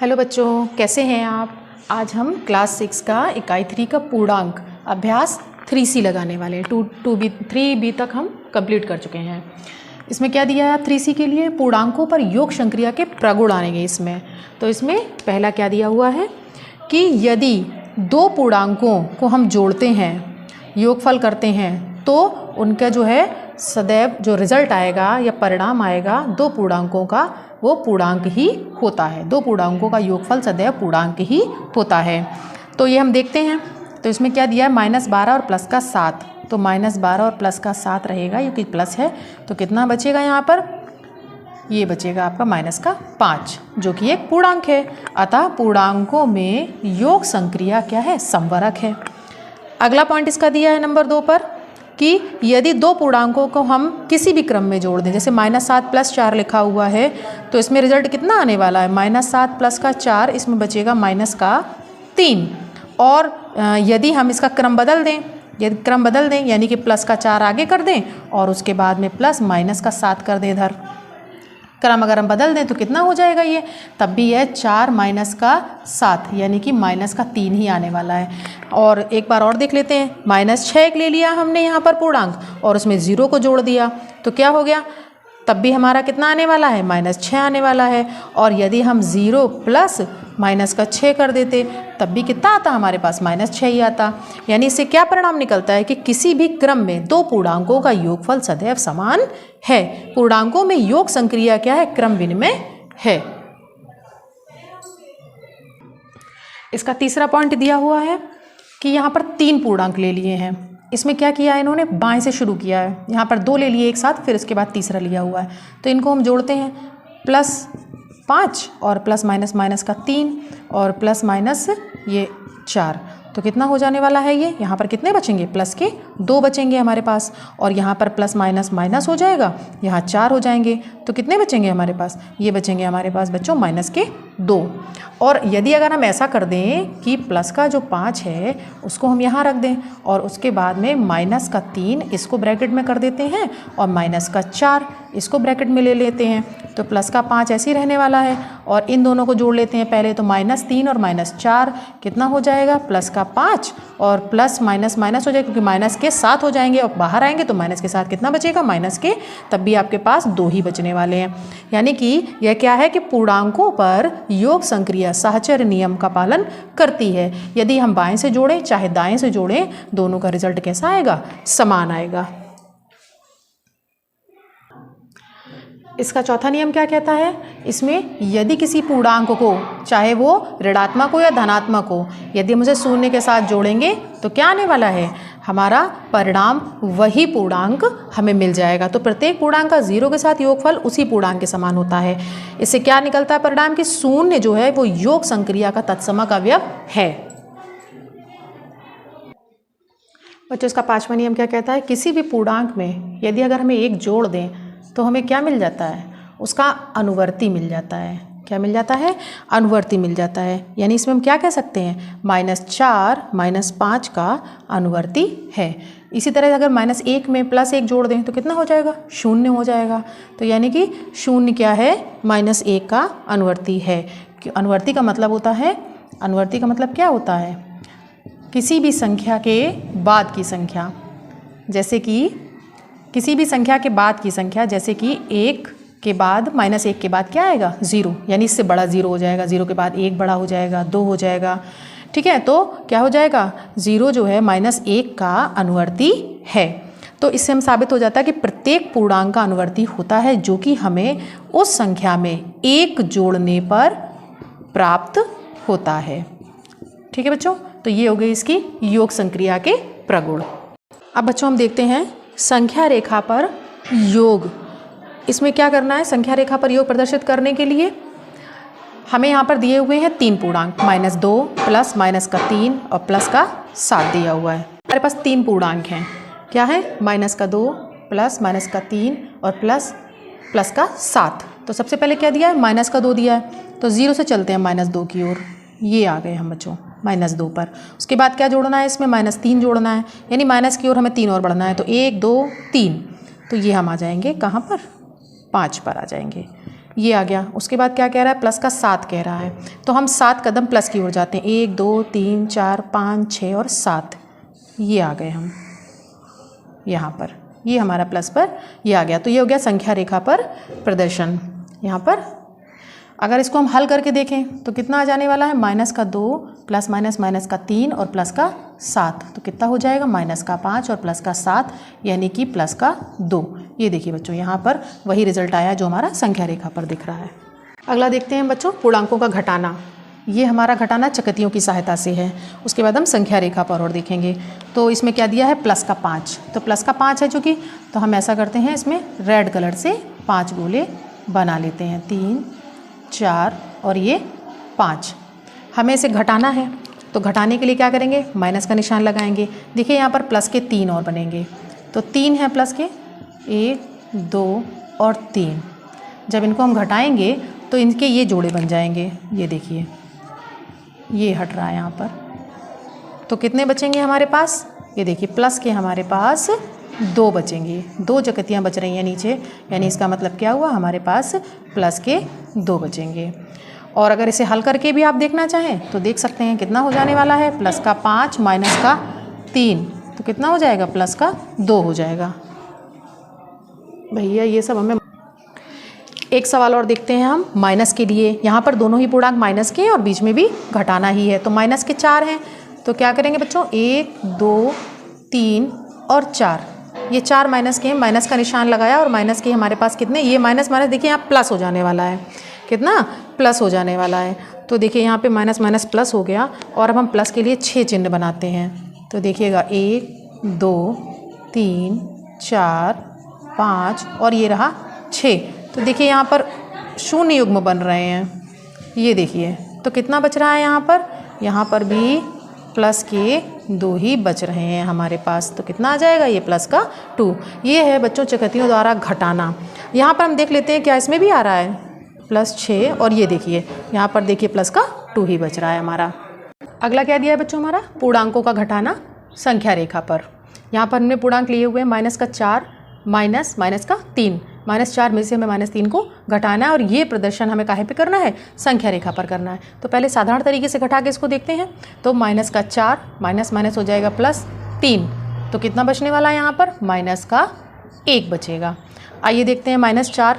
Hello बच्चों, कैसे हैं आप। आज हम क्लास 6 का इकाई 3 का पूर्णांक अभ्यास 3C लगाने वाले हैं। 3B तक हम कंप्लीट कर चुके हैं। इसमें क्या दिया है 3C के लिए, पूर्णांकों पर योग संक्रिया के प्रगुण आएंगे इसमें। तो इसमें पहला क्या दिया हुआ है कि यदि दो पूर्णांकों को हम जोड़ते हैं, योगफल करते हैं, तो उनका जो है सदैव जो रिजल्ट आएगा या परिणाम आएगा दो पूर्णांकों का, वो पूर्णांक ही होता है। दो पूर्णांकों का योगफल सदैव पूर्णांक ही होता है। तो ये हम देखते हैं। तो इसमें क्या दिया है -12 और प्लस का 7। तो -12 और प्लस का 7 रहेगा, ये कि प्लस है तो कितना बचेगा यहाँ पर, ये बचेगा आपका -5, जो कि एक पूर्णांक है। अतः पूर्णांकों में योग संक्रिया क्या है, समवरक है। अगला पॉइंट इसका दिया है नंबर 2 पर कि यदि दो पूर्णांकों को हम किसी भी क्रम में जोड़ दें, जैसे -7 + 4 लिखा हुआ है, तो इसमें रिजल्ट कितना आने वाला है, -7 प्लस का 4, इसमें बचेगा -3। और यदि हम इसका क्रम बदल दें, यानी कि प्लस का 4 आगे कर दें और उसके बाद में प्लस माइनस का 7 कर दें इधर, क्रम अगर हम बदल दें तो कितना हो जाएगा ये, तब भी यह 4 माइनस का 7 यानी कि -3 ही आने वाला है। और एक बार और देख लेते हैं, -6 ले लिया हमने यहाँ पर पूर्णांक और उसमें 0 को जोड़ दिया तो क्या हो गया, तब भी हमारा कितना आने वाला है, -6 आने वाला है। और यदि हम 0 प्लस -6 कर देते तब भी कितना आता हमारे पास, -6 ही आता। यानी इससे क्या परिणाम निकलता है कि किसी भी क्रम में दो पूर्णांकों का योगफल सदैव समान है। पूर्णांकों में योग संक्रिया क्या है, क्रम विनिमय है। इसका तीसरा पॉइंट दिया हुआ है कि यहाँ पर 3 पूर्णांक ले लिए हैं। इसमें क्या किया है इन्होंने, बाएं से शुरू किया है। यहाँ पर 2 ले लिए एक साथ, फिर उसके बाद तीसरा लिया हुआ है। तो इनको हम जोड़ते हैं, +5 और प्लस माइनस माइनस का 3 और प्लस माइनस ये 4। तो कितना हो जाने वाला है ये, यहाँ पर कितने बचेंगे, प्लस के 2 बचेंगे हमारे पास। और यहाँ पर प्लस माइनस माइनस हो जाएगा, यहाँ 4 हो जाएंगे। तो कितने बचेंगे हमारे पास, ये बचेंगे हमारे पास बच्चों -2। और यदि अगर हम ऐसा कर दें कि प्लस का जो 5 है उसको हम यहाँ रख दें और उसके बाद में -3 इसको ब्रैकेट में कर देते हैं और -4 इसको ब्रैकेट में ले लेते हैं, तो प्लस का 5 ऐसे ही रहने वाला है। और इन दोनों को जोड़ लेते हैं पहले, तो -3 और -4 कितना हो जाएगा, प्लस का 5 और प्लस माइनस माइनस हो जाएगा, क्योंकि माइनस के 7 हो जाएंगे और बाहर आएंगे तो माइनस के 7 कितना बचेगा, माइनस के, तब भी आपके पास 2 ही बचने वाले हैं। यानी कि यह क्या है कि पूर्णांकों पर योग संक्रिया सहचर्य नियम का पालन करती है। यदि हम बाएं से जोड़ें चाहे दाएं से जोड़ें, दोनों का रिजल्ट कैसा आएगा, समान आएगा। इसका चौथा नियम क्या कहता है, इसमें यदि किसी पूर्णांक को, चाहे वो ऋणात्मक हो या धनात्मक हो, यदि हम उसे शून्य के साथ जोड़ेंगे तो क्या आने वाला है, हमारा परिणाम वही पूर्णांक हमें मिल जाएगा। तो प्रत्येक पूर्णांक का 0 के साथ योगफल उसी पूर्णांक के समान होता है। इससे क्या निकलता है परिणाम कि शून्य जो है वो योग संक्रिया का तत्समक अवयव है। बच्चों इसका 5वां नियम क्या कहता है, किसी भी पूर्णांक में यदि अगर हमें 1 जोड़ दें तो हमें क्या मिल जाता है, उसका अनुवर्ती मिल जाता है। क्या मिल जाता है, अनुवर्ती मिल जाता है। यानी इसमें हम क्या कह सकते हैं, -4 -5 का अनुवर्ती है। इसी तरह अगर -1 में +1 जोड़ दें तो कितना हो जाएगा, 0 हो जाएगा। तो यानी कि 0 क्या है, -1 का अनुवर्ती है। अनुवर्ती का मतलब होता है, अनुवर्ती का मतलब क्या होता है, किसी भी संख्या के बाद की संख्या, जैसे कि किसी भी संख्या के बाद की संख्या, जैसे कि 1 के बाद -1 के बाद क्या आएगा, 0, यानी इससे बड़ा 0 हो जाएगा। 0 के बाद 1 बड़ा हो जाएगा, 2 हो जाएगा, ठीक है। तो क्या हो जाएगा, 0 जो है -1 का अनुवर्ती है। तो इससे हम साबित हो जाता है कि प्रत्येक पूर्णांक का अनुवर्ती होता है, जो कि हमें उस संख्या में 1 जोड़ने पर प्राप्त होता है। ठीक है बच्चों, तो ये हो गई इसकी योग संक्रिया के प्रगुण। अब बच्चों हम देखते हैं संख्या रेखा पर योग। इसमें क्या करना है, संख्या रेखा पर योग प्रदर्शित करने के लिए हमें यहाँ पर दिए हुए हैं 3 पूर्णांक, -2 प्लस -3 और प्लस का 7 दिया हुआ है। हमारे पास 3 पूर्णांक हैं, क्या है, -2 प्लस -3 और प्लस का 7। तो सबसे पहले क्या दिया है, -2 दिया है, तो 0 से चलते हैं -2 की ओर, ये आ गए हम बच्चों -2 पर। उसके बाद क्या जोड़ना है, इसमें -3 जोड़ना है, यानी माइनस की ओर हमें 3 और बढ़ना है। तो 1 2 3, तो ये हम आ जाएंगे कहाँ पर, 5 पर आ जाएंगे। ये आ गया। उसके बाद क्या कह रहा है, प्लस का 7 कह रहा है, तो हम 7 कदम प्लस की ओर जाते हैं। 1 2 3 4 5 6 और 7, ये आ गए हम यहाँ पर, ये हमारा प्लस पर ये आ गया। तो ये हो गया संख्या रेखा पर प्रदर्शन। यहाँ पर अगर इसको हम हल करके देखें तो कितना आ जाने वाला है, -2 प्लस माइनस का 3 और प्लस का 7, तो कितना हो जाएगा, -5 और प्लस का 7 यानी कि प्लस का 2। ये देखिए बच्चों, यहाँ पर वही रिजल्ट आया जो हमारा संख्या रेखा पर दिख रहा है। अगला देखते हैं बच्चों, पूर्णांकों का घटाना। ये हमारा घटाना चकतियों की सहायता से है। उसके बाद हम संख्या रेखा पर और देखेंगे। तो इसमें क्या दिया है, प्लस का 5, तो प्लस का 5 है चूँकि, तो हम ऐसा करते हैं, इसमें रेड कलर से 5 गोले बना लेते हैं, 3 4 और ये 5। हमें इसे घटाना है, तो घटाने के लिए क्या करेंगे, माइनस का निशान लगाएंगे। देखिए यहाँ पर प्लस के 3 और बनेंगे, तो 3 है प्लस के, 1 2 और 3। जब इनको हम घटाएंगे तो इनके ये जोड़े बन जाएंगे। ये देखिए ये हट रहा है यहाँ पर, तो कितने बचेंगे हमारे पास, ये देखिए प्लस के हमारे पास 2 बचेंगे। 2 चकतियाँ बच रही हैं नीचे, यानी इसका मतलब क्या हुआ, हमारे पास प्लस के 2 बचेंगे। और अगर इसे हल करके भी आप देखना चाहें तो देख सकते हैं कितना हो जाने वाला है, प्लस का 5 माइनस का 3, तो कितना हो जाएगा, प्लस का 2 हो जाएगा। भैया ये सब हमें एक सवाल और देखते हैं हम माइनस के लिए। यहाँ पर दोनों ही पूर्णांक माइनस के हैं और बीच में भी घटाना ही है, तो माइनस के 4 हैं, तो क्या करेंगे बच्चों, 1 2 3 और 4, ये 4 माइनस के हैं, माइनस का निशान लगाया और माइनस के हमारे पास कितने, ये माइनस माइनस देखिए यहाँ प्लस हो जाने वाला है, कितना प्लस हो जाने वाला है। तो देखिए यहाँ पे माइनस माइनस प्लस हो गया, और अब हम प्लस के लिए 6 चिन्ह बनाते हैं। तो देखिएगा 1 2 3 4 5 और ये रहा 6। तो देखिए यहाँ पर शून्य युग्म बन रहे हैं, ये देखिए, तो कितना बच रहा है यहाँ पर भी प्लस के 2 ही बच रहे हैं हमारे पास, तो कितना आ जाएगा, ये प्लस का 2। ये है बच्चों चकतियों द्वारा घटाना। यहाँ पर हम देख लेते हैं क्या इसमें भी आ रहा है, +6, और ये देखिए यहाँ पर देखिए प्लस का 2 ही बच रहा है हमारा। अगला क्या दिया है बच्चों, हमारा पूर्णांकों का घटाना संख्या रेखा पर। यहाँ पर हमने पूर्णांक लिए हुए हैं, -4 माइनस का 3, -4 में से हमें -3 को घटाना है, और ये प्रदर्शन हमें काहे पे करना है, संख्या रेखा पर करना है। तो पहले साधारण तरीके से घटा के इसको देखते हैं। तो -4 माइनस हो जाएगा +3, तो कितना बचने वाला है यहाँ पर, -1 बचेगा। आइए देखते हैं -4,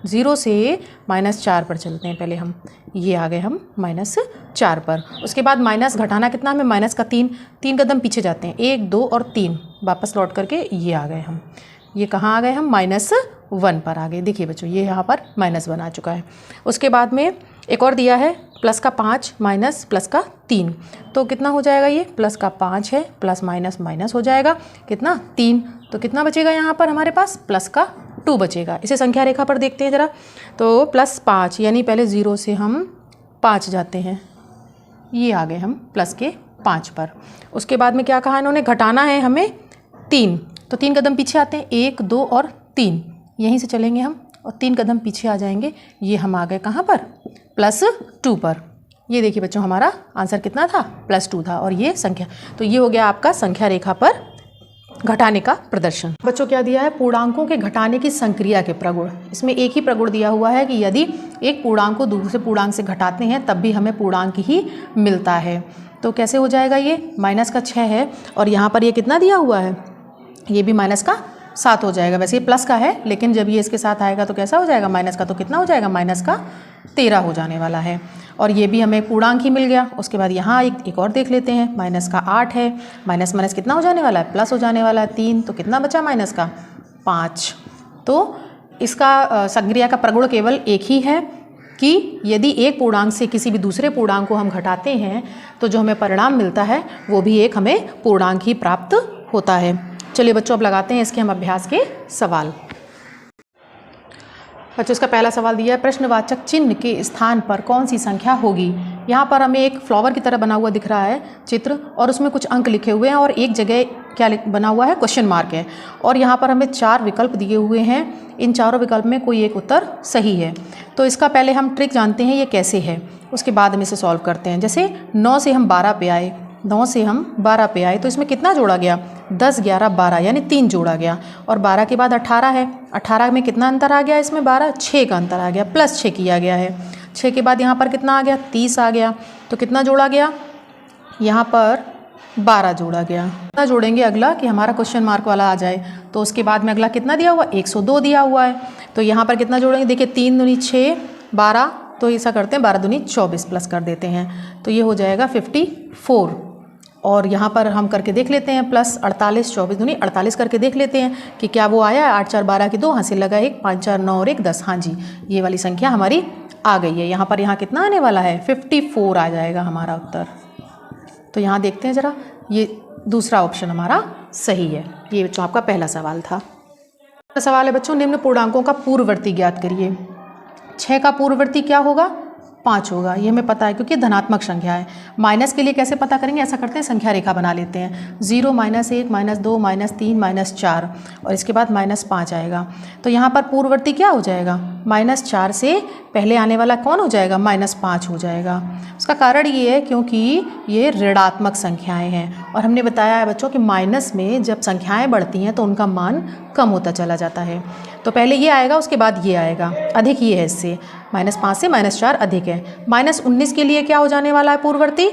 0 से -4 पर चलते हैं पहले हम, ये आ गए हम -4 पर। उसके बाद माइनस घटाना कितना हमें, माइनस का 3 कदम पीछे जाते हैं, 1 2 और 3 वापस लौट करके ये आ गए हम, ये कहाँ आ गए हम, -1 पर आ गए। देखिए बच्चों ये यहाँ पर -1 आ चुका है। उसके बाद में एक और दिया है, प्लस का 5 माइनस प्लस का 3, तो कितना हो जाएगा, ये प्लस का 5 है, प्लस माइनस हो जाएगा कितना, 3, तो कितना बचेगा यहाँ पर हमारे पास, प्लस का 2 बचेगा। इसे संख्या रेखा पर देखते हैं ज़रा। तो +5 यानी पहले 0 से हम 5 जाते हैं, ये आ गए हम प्लस के 5 पर। उसके बाद में क्या कहा इन्होंने, घटाना है हमें 3, तो 3 कदम पीछे आते हैं, 1 2 और 3, यहीं से चलेंगे हम और 3 कदम पीछे आ जाएंगे, ये हम आ गए कहाँ पर, +2 पर। ये देखिए बच्चों हमारा आंसर कितना था, +2 था, और ये संख्या, तो ये हो गया आपका संख्या रेखा पर घटाने का प्रदर्शन। बच्चों क्या दिया है, पूर्णांकों के घटाने की संक्रिया के प्रगुण। इसमें एक ही प्रगुण दिया हुआ है कि यदि एक पूर्णांक को दूसरे पूर्णांक से घटाते हैं तब भी हमें पूर्णांक ही मिलता है। तो कैसे हो जाएगा, ये -6 है, और यहाँ पर ये कितना दिया हुआ है, ये भी -7 हो जाएगा। वैसे ये प्लस का है, लेकिन जब ये इसके साथ आएगा तो कैसा हो जाएगा, माइनस का, तो कितना हो जाएगा, -13 हो जाने वाला है, और ये भी हमें पूर्णांक ही मिल गया। उसके बाद यहाँ एक और देख लेते हैं, -8 है, माइनस कितना हो जाने वाला है, प्लस हो जाने वाला है 3, तो कितना बचा -5। तो इसका संक्रिया का प्रगुण केवल एक ही है कि यदि एक पूर्णांक से किसी भी दूसरे पूर्णांक को हम घटाते हैं तो जो हमें परिणाम मिलता है वो भी एक हमें पूर्णांक ही प्राप्त होता है। चलिए बच्चों अब लगाते हैं इसके हम अभ्यास के सवाल। बच्चों इसका पहला सवाल दिया है, प्रश्नवाचक चिन्ह के स्थान पर कौन सी संख्या होगी। यहाँ पर हमें एक फ्लावर की तरह बना हुआ दिख रहा है चित्र, और उसमें कुछ अंक लिखे हुए हैं, और एक जगह क्या बना हुआ है, क्वेश्चन मार्क है, और यहाँ पर हमें 4 विकल्प दिए हुए हैं। इन चारों विकल्प में कोई एक उत्तर सही है। तो इसका पहले हम ट्रिक जानते हैं ये कैसे है, उसके बाद हम इसे सॉल्व करते हैं। जैसे 9 से हम 12 पे आए, 9 से हम 12 पे आए तो इसमें कितना जोड़ा गया, 10, 11, 12 यानी 3 जोड़ा गया। और 12 के बाद 18 है, 18 में कितना अंतर आ गया, इसमें 12, 6 का अंतर आ गया, प्लस 6 किया गया है। 6 के बाद यहाँ पर कितना आ गया, 30 आ गया। तो कितना जोड़ा गया, यहाँ पर 12 जोड़ा गया। कितना जोड़ेंगे अगला कि हमारा क्वेश्चन मार्क वाला आ जाए। तो उसके बाद में अगला कितना दिया हुआ, 102 दिया हुआ है। तो यहाँ पर कितना जोड़ेंगे, देखिए 3 दूनी 6, 12, तो ऐसा करते हैं 12 दूनी 24 प्लस कर देते हैं, तो ये हो जाएगा 54। और यहाँ पर हम करके देख लेते हैं प्लस 48, 24 दूनी 48 करके देख लेते हैं कि क्या वो आया। 8 4 12 की 2, हाँ से लगा 1, 5 4 9 और 1 10, हाँ जी ये वाली संख्या हमारी आ गई है। यहाँ पर यहाँ कितना आने वाला है, 54 आ जाएगा हमारा उत्तर। तो यहाँ देखते हैं ज़रा, ये दूसरा ऑप्शन हमारा सही है। ये बच्चों आपका पहला सवाल था। सवाल है बच्चों, निम्न पूर्णांकों का पूर्ववर्ती ज्ञात करिए। 6 का पूर्ववर्ती क्या होगा, 5 होगा, ये हमें पता है क्योंकि धनात्मक संख्या है। माइनस के लिए कैसे पता करेंगे, ऐसा करते हैं संख्या रेखा बना लेते हैं। 0, -1, -2, -3, -4 और इसके बाद -5 आएगा। तो यहाँ पर पूर्ववर्ती क्या हो जाएगा, -4 से पहले आने वाला कौन हो जाएगा, -5 हो जाएगा। उसका कारण ये है क्योंकि ये ऋणात्मक संख्याएं हैं और हमने बताया है बच्चों कि माइनस में जब संख्याएं बढ़ती हैं तो उनका मान कम होता चला जाता है। तो पहले ये आएगा, उसके बाद ये आएगा, अधिक ये है इससे, -5 से -4 अधिक है। -19 के लिए क्या हो जाने वाला है पूर्ववर्ती,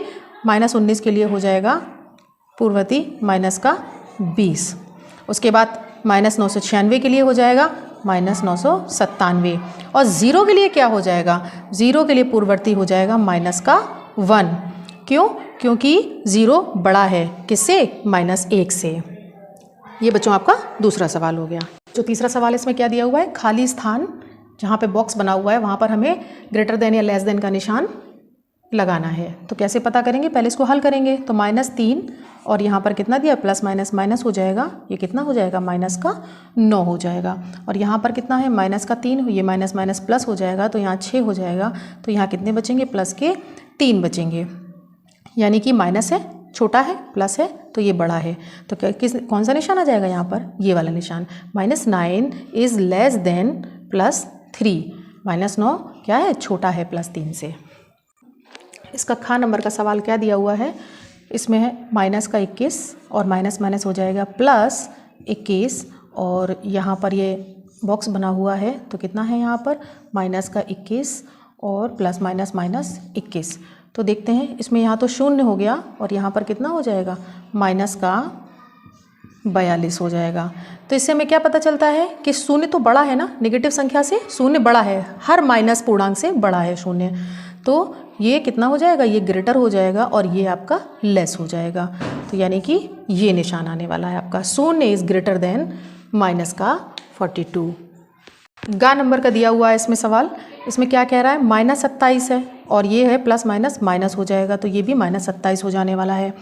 -19 के लिए हो जाएगा पूर्ववर्ती -20। उसके बाद -996 के लिए हो जाएगा -997 और 0 के लिए क्या हो जाएगा, 0 के लिए पूर्ववर्ती हो जाएगा -1। क्यों, क्योंकि 0 बड़ा है किससे, -1 से। ये बच्चों आपका दूसरा सवाल हो गया। जो तीसरा सवाल है इसमें क्या दिया हुआ है, खाली स्थान जहाँ पे बॉक्स बना हुआ है वहाँ पर हमें ग्रेटर देन या लेस देन का निशान लगाना है। तो कैसे पता करेंगे, पहले इसको हल करेंगे। तो -3 और यहाँ पर कितना दिया, प्लस माइनस हो जाएगा, ये कितना हो जाएगा, -9 हो जाएगा। और यहाँ पर कितना है, -3, ये माइनस प्लस हो जाएगा तो यहाँ 6 हो जाएगा। तो यहाँ कितने बचेंगे, प्लस के 3 बचेंगे, यानी कि माइनस है छोटा है, प्लस है तो ये बड़ा है। तो कौन सा निशान आ जाएगा यहाँ पर, ये वाला निशान। -9 इज़ लेस देन +3, -9 क्या है, छोटा है +3 से। इसका ख नंबर का सवाल क्या दिया हुआ है, इसमें है -21 और माइनस हो जाएगा +21 और यहाँ पर ये बॉक्स बना हुआ है तो कितना है यहाँ पर -21 और प्लस -21। तो देखते हैं इसमें यहाँ तो 0 हो गया और यहाँ पर कितना हो जाएगा, -42 हो जाएगा। तो इससे हमें क्या पता चलता है कि 0 तो बड़ा है ना, नेगेटिव संख्या से 0 बड़ा है, हर माइनस पूर्णांक से बड़ा है 0। तो ये कितना हो जाएगा, ये ग्रेटर हो जाएगा और ये आपका लेस हो जाएगा। तो यानी कि ये निशान आने वाला है आपका, 0 इज़ ग्रेटर देन -42। गा नंबर का दिया हुआ है इसमें सवाल, इसमें क्या कह रहा है, -27 है और ये है प्लस माइनस हो जाएगा तो ये भी -27 हो जाने वाला है।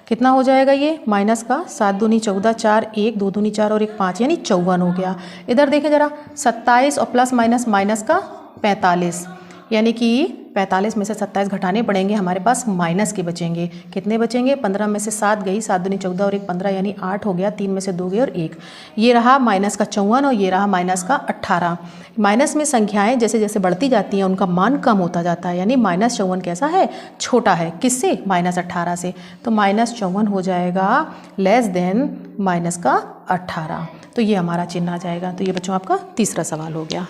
कितना हो जाएगा ये, माइनस का 7 दूनी 14, 4 1 2 दूनी 4 और 1 5 यानी 54 हो गया। इधर देखें जरा, 27 और प्लस माइनस का 45, यानी कि 45 में से 27 घटाने पड़ेंगे, हमारे पास माइनस के बचेंगे। कितने बचेंगे, 15 में से 7 गई, 7 दूनी 14 और 1 15 यानी 8 हो गया, 3 में से 2 गए और 1। ये रहा -54 और ये रहा -18। माइनस में संख्याएं जैसे जैसे बढ़ती जाती हैं उनका मान कम होता जाता है, यानी -54 कैसा है, छोटा है, किससे, -18 से। तो -54 हो जाएगा लेस देन -18। तो ये हमारा चिन्ह आ जाएगा। तो ये बच्चों आपका तीसरा सवाल हो गया।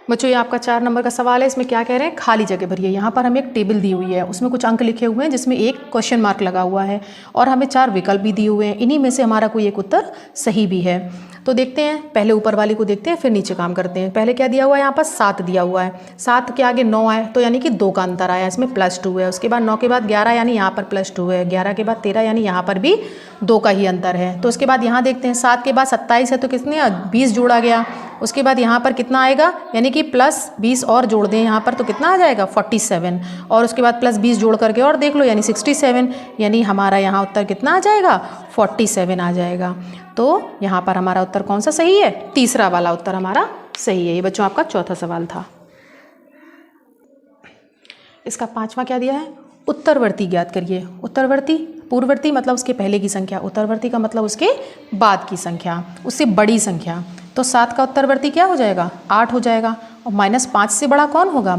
बच्चों ये आपका 4 नंबर का सवाल है, इसमें क्या कह रहे हैं, खाली जगह भरिए। यहाँ पर हमें एक टेबल दी हुई है, उसमें कुछ अंक लिखे हुए हैं जिसमें एक क्वेश्चन मार्क लगा हुआ है और हमें 4 विकल्प भी दिए हुए हैं। इन्हीं में से हमारा कोई एक उत्तर सही भी है। तो देखते हैं, पहले ऊपर वाली को देखते हैं फिर नीचे काम करते हैं। पहले क्या दिया हुआ है, यहाँ पर 7 दिया हुआ है, 7 के आगे 9 आए तो यानी कि 2 का अंतर आया, इसमें +2 है। उसके बाद 9 के बाद 11 यानी यहाँ पर +2 है, 11 के बाद 13 यानी यहाँ पर भी 2 का ही अंतर है। तो उसके बाद यहाँ देखते हैं, 7 के बाद 27 है तो कितने 20 जोड़ा गया। उसके बाद यहाँ पर कितना आएगा, यानी कि +20 और जोड़ दें यहाँ पर तो कितना आ जाएगा 47 और उसके बाद +20 जोड़ करके और देख लो यानी 67, यानी हमारा यहाँ उत्तर कितना आ जाएगा 47 आ जाएगा। तो यहाँ पर हमारा उत्तर कौन सा सही है, तीसरा वाला उत्तर हमारा सही है। ये बच्चों आपका चौथा सवाल था। इसका 5वां क्या दिया है, उत्तरवर्ती ज्ञात करिए। उत्तरवर्ती, पूर्ववर्ती मतलब उसके पहले की संख्या, उत्तरवर्ती का मतलब उसके बाद की संख्या, उससे बड़ी संख्या। तो 7 का उत्तरवर्ती क्या हो जाएगा, 8 हो जाएगा और -5 से बड़ा कौन होगा,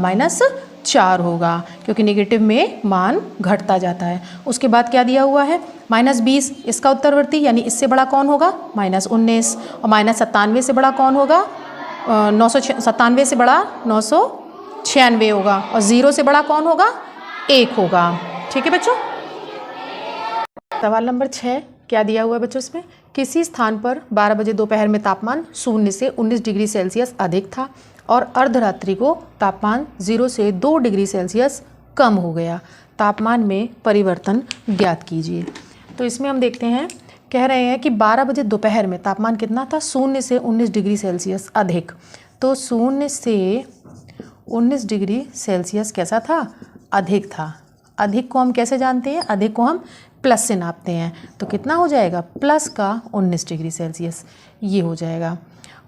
4 होगा, क्योंकि नेगेटिव में मान घटता जाता है। उसके बाद क्या दिया हुआ है, -20, इसका उत्तरवर्ती यानी इससे बड़ा कौन होगा, -19, और -97 से बड़ा कौन होगा, 997 से बड़ा 996 होगा, और 0 से बड़ा कौन होगा, 1 होगा। ठीक है बच्चों। सवाल नंबर 6 क्या दिया हुआ है बच्चों, इसमें किसी स्थान पर 12 बजे दोपहर में तापमान 0 से 19 डिग्री सेल्सियस अधिक था और अर्धरात्रि को तापमान 0 से 2 डिग्री सेल्सियस कम हो गया, तापमान में परिवर्तन ज्ञात कीजिए। तो इसमें हम देखते हैं, कह रहे हैं कि 12 बजे दोपहर में तापमान कितना था, 0 से 19 डिग्री सेल्सियस अधिक। तो 0 से 19 डिग्री सेल्सियस कैसा था, अधिक था। अधिक को हम कैसे जानते हैं, अधिक को हम प्लस से नापते हैं, तो कितना हो जाएगा, प्लस का 19 डिग्री सेल्सियस, ये हो जाएगा।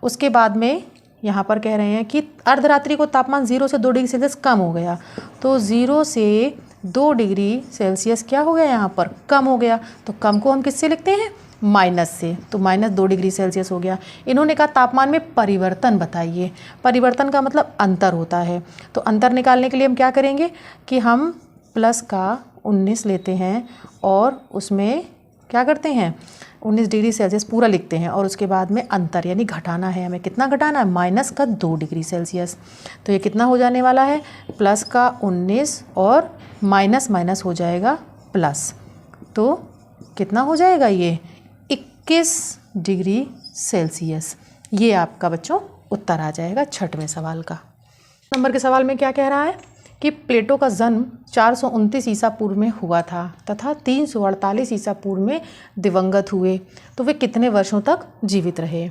उसके बाद में यहाँ पर कह रहे हैं कि अर्धरात्रि को तापमान 0 से 2 डिग्री सेल्सियस कम हो गया, तो 0 से 2 डिग्री सेल्सियस क्या हो गया, यहाँ पर कम हो गया। तो कम को हम किससे लिखते हैं, माइनस से, तो -2 डिग्री सेल्सियस हो गया। इन्होंने कहा तापमान में परिवर्तन बताइए। परिवर्तन का मतलब अंतर होता है, तो अंतर निकालने के लिए हम क्या करेंगे कि हम प्लस का 19 लेते हैं और उसमें क्या करते हैं, 19 डिग्री सेल्सियस पूरा लिखते हैं, और उसके बाद में अंतर यानी घटाना है, हमें कितना घटाना है, -2 डिग्री सेल्सियस। तो ये कितना हो जाने वाला है, प्लस का 19 और माइनस हो जाएगा प्लस, तो कितना हो जाएगा ये 21 डिग्री सेल्सियस। ये आपका बच्चों उत्तर आ जाएगा 6वें सवाल का। नंबर के सवाल में क्या कह रहा है कि प्लेटो का जन्म 429 ईसा पूर्व में हुआ था तथा 348 ईसा पूर्व में दिवंगत हुए, तो वे कितने वर्षों तक जीवित रहे।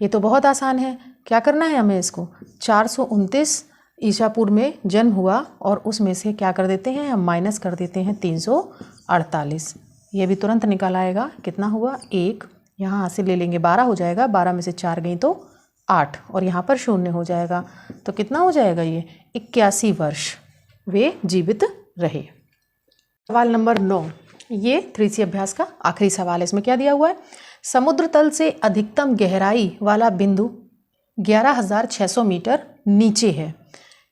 ये तो बहुत आसान है, क्या करना है हमें, इसको 429 ईसा पूर्व में जन्म हुआ और उसमें से क्या कर देते हैं, हम माइनस कर देते हैं 348। ये भी तुरंत निकल आएगा, कितना हुआ 1, यहाँ से ले लेंगे 12 हो जाएगा, 12 में से 4 गई तो 8, और यहाँ पर 0 हो जाएगा, तो कितना हो जाएगा ये 81 वर्ष वे जीवित रहे। सवाल नंबर 9, ये 3C अभ्यास का आखिरी सवाल है। इसमें क्या दिया हुआ है, समुद्र तल से अधिकतम गहराई वाला बिंदु 11,600 मीटर नीचे है।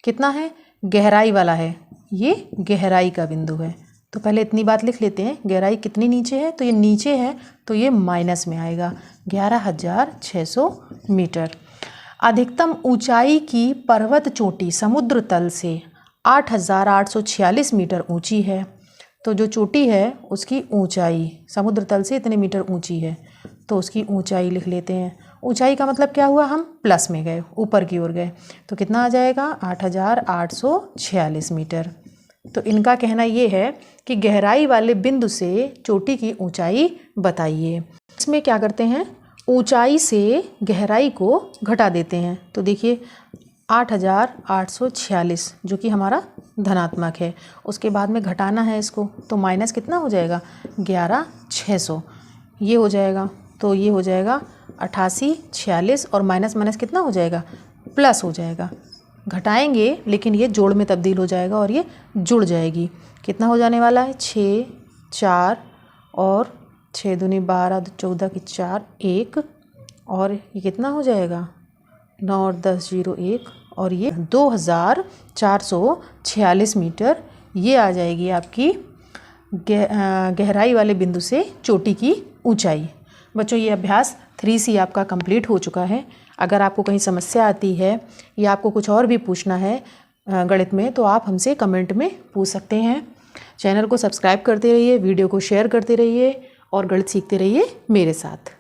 कितना है, गहराई वाला है, ये गहराई का बिंदु है। तो पहले इतनी बात लिख लेते हैं, गहराई कितनी नीचे है, तो ये नीचे है, तो ये माइनस में आएगा 11,600 मीटर। अधिकतम ऊंचाई की पर्वत चोटी समुद्र तल से 8,846 मीटर ऊंची है। तो जो चोटी है उसकी ऊंचाई समुद्र तल से इतने मीटर ऊंची है, तो उसकी ऊंचाई लिख लेते हैं। ऊंचाई का मतलब क्या हुआ, हम प्लस में गए, ऊपर की ओर गए, तो कितना आ जाएगा 8,846 मीटर। तो इनका कहना ये है कि गहराई वाले बिंदु से चोटी की ऊंचाई बताइए। इसमें क्या करते हैं, ऊंचाई से गहराई को घटा देते हैं। तो देखिए 8,846 जो कि हमारा धनात्मक है, उसके बाद में घटाना है इसको, तो माइनस कितना हो जाएगा 11,600, ये हो जाएगा। तो ये हो जाएगा 88,46 और माइनस कितना हो जाएगा, प्लस हो जाएगा। घटाएंगे लेकिन ये जोड़ में तब्दील हो जाएगा और ये जुड़ जाएगी। कितना हो जाने वाला है 6, 4 और 6 दूनी 12, 14 की 4, 1 और ये कितना हो जाएगा 9 और 10 0 1 और ये 2,446 मीटर। ये आ जाएगी आपकी गहराई वाले बिंदु से चोटी की ऊंचाई। बच्चों ये अभ्यास 3C आपका कंप्लीट हो चुका है। अगर आपको कहीं समस्या आती है या आपको कुछ और भी पूछना है गणित में, तो आप हमसे कमेंट में पूछ सकते हैं। चैनल को सब्सक्राइब करते रहिए, वीडियो को शेयर करते रहिए और गणित सीखते रहिए मेरे साथ।